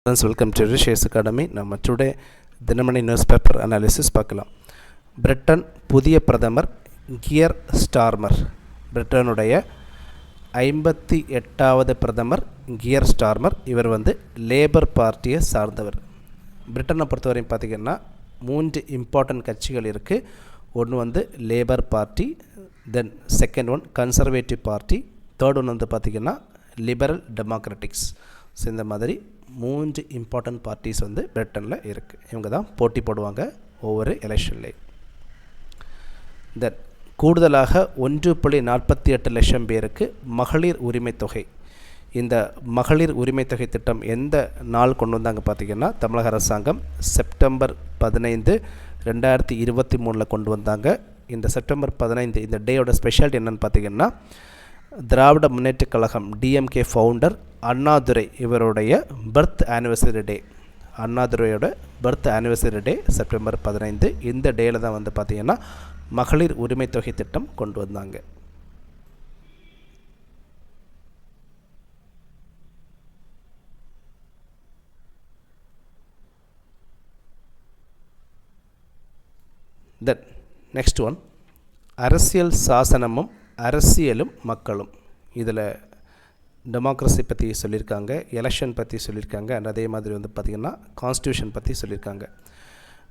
Welcome to Rishes academy. நம்ம today Dinamani newspaper analysis பார்க்கலாம். Britain புதிய பிரதமர் கியர் ஸ்டார்மர். பிரிட்டனுடைய 58வது பிரதமர் கியர் ஸ்டார்மர். இவர் லேபர் பார்ட்டியை சார்ந்தவர். பிரிட்டனை பொறுத்தவரையும் பார்த்திங்கன்னா 3 இம்பார்ட்டன்ட் கட்சிகள் இருக்குது. ஒன்று labour party, then second one conservative party, third one பார்த்திங்கன்னா லிபரல் டெமோக்ராட்டிக்ஸ். ஸோ இந்த மாதிரி 3 இம்பார்ட்டன்ட் பார்ட்டிஸ் பிரிட்டனில் இருக்குது. இவங்க தான் போட்டி போடுவாங்க ஒவ்வொரு எலெக்ஷன்லேயும். தென் கூடுதலாக 1.48 லட்சம் பேருக்கு மகளிர் உரிமை தொகை. இந்த மகளிர் உரிமை தொகை திட்டம் எந்த நாள் கொண்டு வந்தாங்க பார்த்திங்கன்னா, தமிழக அரசாங்கம் செப்டம்பர் 15, 2023 கொண்டு வந்தாங்க. இந்த செப்டம்பர் 15 இந்த டேயோட ஸ்பெஷாலிட்டி என்னென்னு பார்த்திங்கன்னா, திராவிட முன்னேற்ற கழகம் டிஎம்கே ஃபவுண்டர் அண்ணாதுரை இவருடைய பர்த் ஆனிவர்சரி டே. அண்ணாதுரையோட பர்த் ஆனிவர்சரி டே செப்டம்பர் 15. இந்த டேயில் தான் பார்த்திங்கன்னா மகளிர் உரிமை தொகை திட்டம் கொண்டு வந்தாங்க. தென் நெக்ஸ்ட் ஒன், அரசியல் சாசனமும் அரசியலும் மக்களும். இதில் டெமோக்ரஸி பற்றி சொல்லியிருக்காங்க, எலெக்ஷன் பற்றி சொல்லியிருக்காங்க, அண்ட் அதே மாதிரி பார்த்திங்கன்னா கான்ஸ்டியூஷன் பற்றி சொல்லியிருக்காங்க.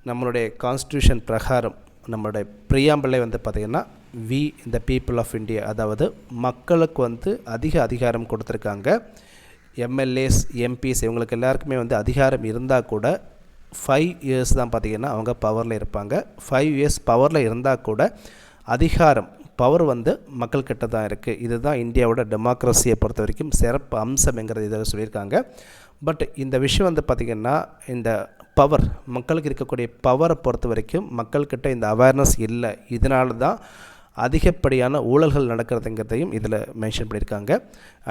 நம்மளுடைய கான்ஸ்டியூஷன் பிரகாரம் நம்மளுடைய பிரியாம்பிளை பார்த்திங்கன்னா we the people of India, அதாவது மக்களுக்கு அதிக அதிகாரம் கொடுத்துருக்காங்க. எம்எல்ஏஸ், எம்பிஸ் இவங்களுக்கு எல்லாருக்குமே அதிகாரம் இருந்தால் கூட 5 இயர்ஸ் தான் பார்த்திங்கன்னா அவங்க பவரில் இருப்பாங்க. 5 இயர்ஸ் பவரில் இருந்தால் கூட அதிகாரம் பவர் மக்கள்கிட்ட தான் இருக்குது. இதுதான் இந்தியாவோட டெமோக்ரஸியை பொறுத்த வரைக்கும் சிறப்பு அம்சம்ங்கிறது இதில் சொல்லியிருக்காங்க. பட் இந்த விஷயம் பார்த்திங்கன்னா, இந்த பவர் மக்களுக்கு இருக்கக்கூடிய பவரை பொறுத்த வரைக்கும் மக்கள்கிட்ட இந்த அவேர்னஸ் இல்லை. இதனால தான் அதிகப்படியான ஊழல்கள் நடக்கிறதுங்கிறதையும் இதில் மென்ஷன் பண்ணியிருக்காங்க.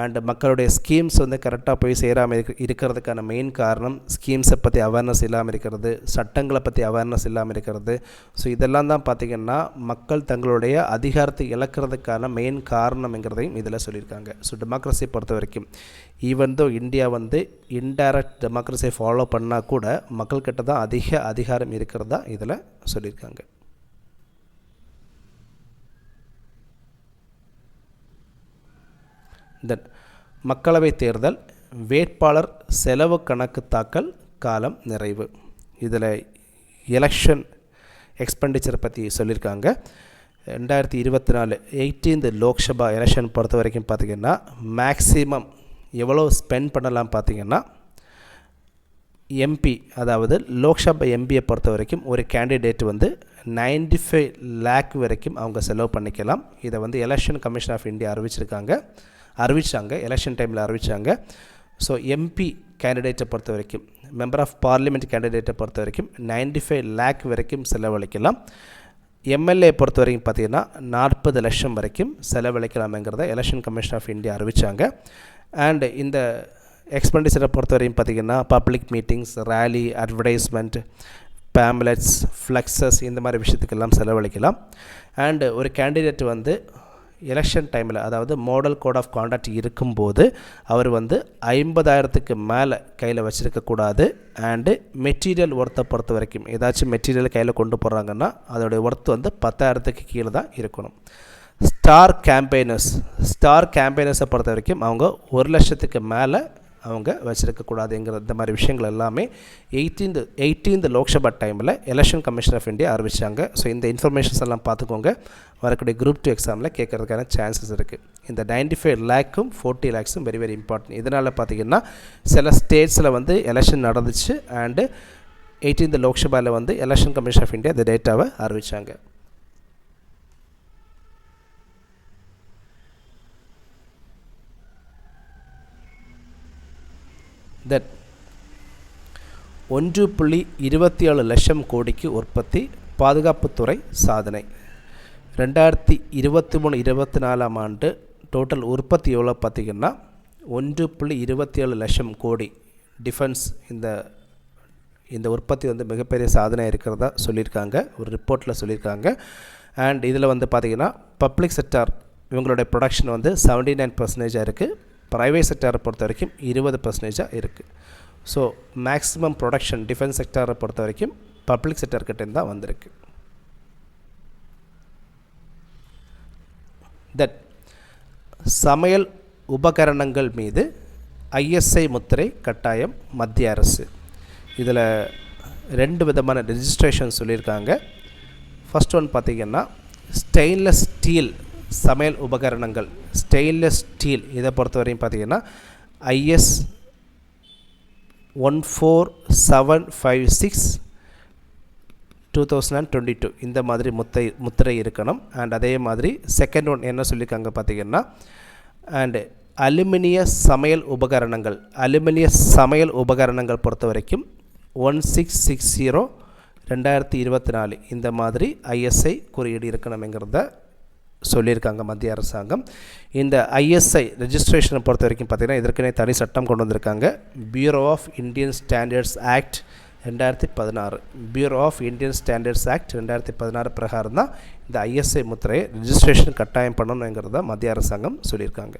அண்ட் மக்களுடைய ஸ்கீம்ஸ் கரெக்டாக போய் சேராமல் இருக்கிறதுக்கான மெயின் காரணம் ஸ்கீம்ஸை பற்றி அவேர்னஸ் இல்லாமல் இருக்கிறது, சட்டங்களை பற்றி அவேர்னஸ் இல்லாமல் இருக்கிறது. ஸோ இதெல்லாம் தான் பார்த்திங்கன்னா மக்கள் தங்களுடைய அதிகாரத்தை இழக்கிறதுக்கான மெயின் காரணம்ங்கிறதையும் இதில் சொல்லியிருக்காங்க. ஸோ டெமோக்ரஸியை பொறுத்த வரைக்கும் even though India indirect டெமோக்ரஸியை follow பண்ணால் கூட மக்கள்கிட்ட தான் அதிக அதிகாரம் இருக்கிறதா இதில் சொல்லியிருக்காங்க. தென் மக்களவை தேர்தல் வேட்பாளர் செலவு கணக்கு தாக்கல் காலம் நிறைவு. இதில் எலெக்ஷன் எக்ஸ்பெண்டிச்சர் பற்றி சொல்லியிருக்காங்க. 2024 18th லோக்சபா எலெக்ஷன் பொறுத்த வரைக்கும் பார்த்திங்கன்னா மேக்ஸிமம் எவ்வளோ ஸ்பெண்ட் பண்ணலாம் பார்த்திங்கன்னா, எம்பி அதாவது லோக்சபா எம்பியை பொறுத்த வரைக்கும் ஒரு கேண்டிடேட் 95 lakh வரைக்கும் அவங்க செலவு பண்ணிக்கலாம். இதை எலெக்ஷன் கமிஷன் ஆஃப் இந்தியா அறிவிச்சாங்க, எலெக்ஷன் டைமில் அறிவிச்சாங்க. ஸோ எம்பி கேண்டிடேட்டை பொறுத்த வரைக்கும், மெம்பர் ஆஃப் பார்லிமெண்ட் கேண்டிடேட்டை பொறுத்த வரைக்கும் 95 lakh வரைக்கும் செலவழிக்கலாம். எம்எல்ஏ பொறுத்த வரைக்கும் பார்த்திங்கன்னா 40 லட்சம் வரைக்கும் செலவழிக்கலாம்ங்கிறத எலெக்ஷன் கமிஷன் ஆஃப் இந்தியா அறிவிச்சாங்க. அண்ட் இந்த எக்ஸ்பெண்டிச்சரை பொறுத்த வரைக்கும் பார்த்திங்கன்னா public meetings, rally, advertisement, pamphlets, flexes இந்த மாதிரி விஷயத்துக்கெல்லாம் செலவழிக்கலாம். அண்டு ஒரு கேண்டிடேட் எலெக்ஷன் டைமில், அதாவது மாடல் கோட் ஆஃப் கான்டக்ட் இருக்கும்போது அவர் 50,000க்கு மேலே கையில் வச்சுருக்கக்கூடாது. அண்டு மெட்டீரியல் ஒர்த்தை பொறுத்த வரைக்கும் ஏதாச்சும் மெட்டீரியல் கையில் கொண்டு போகிறாங்கன்னா அதோடைய ஒர்த்து 10,000க்கு கீழே தான் இருக்கணும். ஸ்டார் கேம்பெயினர்ஸை பொறுத்த வரைக்கும் அவங்க 1 லட்சத்துக்கு மேலே அவங்க வச்சுருக்கக்கூடாதுங்கிற இந்த மாதிரி விஷயங்கள் எல்லாமே 18th லோக்சபா டைமில் எலெக்ஷன் கமிஷன் ஆஃப் இந்தியா அறிவிச்சாங்க. ஸோ இந்த இன்ஃபர்மேஷன்ஸ் எல்லாம் பார்த்துக்கோங்க. வரக்கூடிய குரூப் 2 எக்ஸாமில் கேட்குறதுக்கான சான்சஸ் இருக்குது. இந்த 95 lakhம் 40 lakhம் வெரி வெரி இம்பார்ட்டன்ட். இதனால் பார்த்திங்கன்னா சில ஸ்டேட்ஸில் எலெக்ஷன் நடந்துச்சு. அண்டு 18th லோக்சபாவில் எலெக்ஷன் கமிஷன் ஆஃப் இந்தியா இந்த டேட்டாவை அறிவித்தாங்க. தென் 1.27 லட்சம் கோடிக்கு உற்பத்தி, பாதுகாப்புத்துறை சாதனை. 2023-24 ஆண்டு டோட்டல் உற்பத்தி எவ்வளோ பார்த்திங்கன்னா 1.27 லட்சம் கோடி. டிஃபென்ஸ் இந்த உற்பத்தி மிகப்பெரிய சாதனை இருக்கிறதா சொல்லியிருக்காங்க, ஒரு ரிப்போர்ட்டில் சொல்லியிருக்காங்க. அண்ட் இதில் பார்த்திங்கன்னா பப்ளிக் செக்டார் இவங்களுடைய ப்ரொடக்ஷன் 79% இருக்குது. ப்ரைவேட் செக்டாரை பொறுத்த வரைக்கும் 20% இருக்குது. ஸோ மேக்ஸிமம் ப்ரொடக்ஷன் டிஃபென்ஸ் செக்டாரை பொறுத்த வரைக்கும் பப்ளிக் செக்டர்கிட்டேருந்து தான் வந்திருக்கு. தட் சமையல் உபகரணங்கள் மீது ISI முத்திரை கட்டாயம் மத்திய அரசு. இதில் 2 விதமான ரெஜிஸ்ட்ரேஷன் சொல்லியிருக்காங்க. ஃபஸ்ட் ஒன் பார்த்திங்கன்னா ஸ்டெயின்லெஸ் ஸ்டீல் சமையல் உபகரணங்கள், ஸ்டெயின்லெஸ் ஸ்டீல் இதை பொறுத்தவரையும் பார்த்திங்கன்னா IS 14756 2022 இந்த மாதிரி முத்திரை இருக்கணும். அண்ட் அதே மாதிரி செகண்ட் ஒன் என்ன சொல்லியிருக்காங்க பார்த்திங்கன்னா அண்டு அலுமினிய சமையல் உபகரணங்கள் பொறுத்த வரைக்கும் 1660 2024 இந்த மாதிரி ISI குறியீடு இருக்கணுங்கிறத சொல்லியிருக்காங்க மத்திய அரசாங்கம். இந்த ISI ரெஜிஸ்ட்ரேஷனை பொறுத்த வரைக்கும் பார்த்திங்கன்னா இதற்கனே தனி சட்டம் கொண்டு வந்திருக்காங்க. Bureau of Indian standards act 2016, bureau of Indian standards act 2016 பிரகாரம் தான் இந்த ISI முத்திரையை ரெஜிஸ்ட்ரேஷன் கட்டாயம் பண்ணணுங்கிறத மத்திய அரசாங்கம் சொல்லியிருக்காங்க.